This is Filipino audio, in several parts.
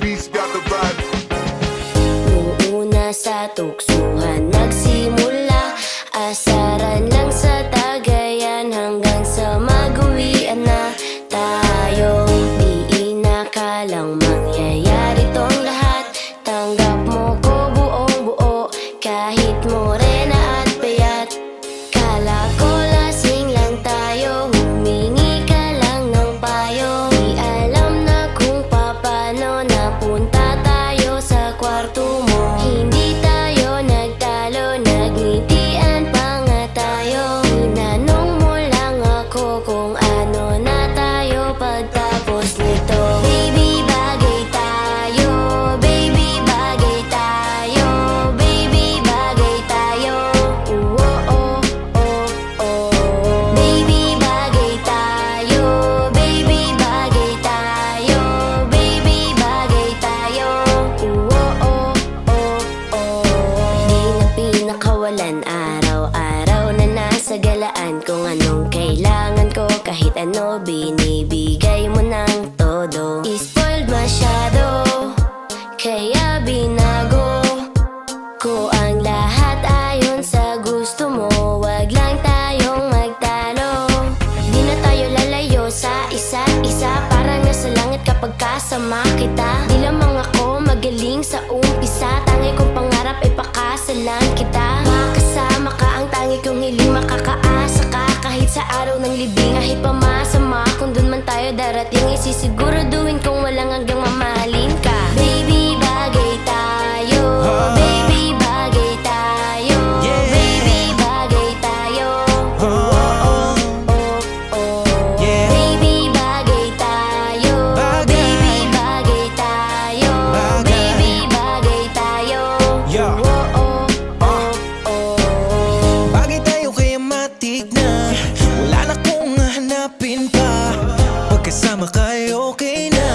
beast got the vibe. Noong una sa tuksuhan nagsimula, asaran lang sa tagayan hanggang sa mag-uwian na tayo. Di inakalang mangyayari tong lahat. Tanggap mo ko buong buo kahit morena at payat. Kala ko lasing lang tayo, humingi ka lang ng payo. Di alam na kung paano napunta tayo sa kwarto mo. Hindi tayo nagtalo, nagngitian pa nga tayo. Tinanong mo lang ako kung ano na tayo pagtapos nito. Baby, bagay tayo. Baby, bagay tayo. Baby, bagay tayo. Oh, oh, oh, oh. Baby, bagay tayo. Baby, bagay tayo. Baby, bagay tayo. Oh, oh, oh, oh. Di na pinakawalan, araw-araw na nasa galaan. Kung anong kailangan ko, kahit ano binibigay mo ng todo. Spoiled masyado, kaya binago ko ang lahat ayon sa gusto mo. Wag lang tayong magtalo. Di na tayo lalayo sa isa't isa. Parang nasa langit kapag kasama kita. Di lamang ako magaling sa umpisa. Tangi kong pangarap ay pakasalan kita. Makasama ka ang tangi kong hiling. Makakaasa ka kahit sa araw ng libing. Kahit pa masama, kung dun man tayo darating, isisiguraduhin kong walang hanggang mamahalin ka. Baby, bagay tayo. Baby, bagay tayo. Baby, bagay tayo. Oh, oh, oh, oh. Baby, bagay tayo. Baby, bagay tayo. Baby, bagay tayo. Oh, oh, oh, oh. Bagay tayo kaya matik na. Wala na kong hahanapin pa. Pagkasama kayo okay na.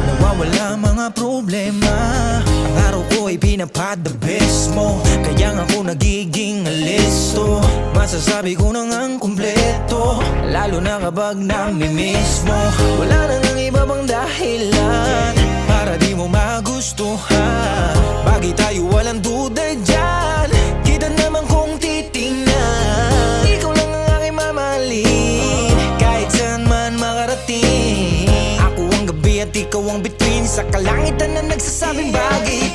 Nawawala mga problema. Ang araw ko ay pinapad the best mo. Kaya nga ako nagiging alisto. Masasabi ko nang ang kumpleto. Lalo na kapag namimiss mo. Wala nang ang iba bang dahilan para di mo magustuhan. Bagay tayo walang duda dyan. Kita naman kung titingnan. Ikaw lang ang aking mamahalin. Kahit saan man makarating. Ako ang gabi at ikaw ang bituin. Sa kalangitan na nagsasabing bagay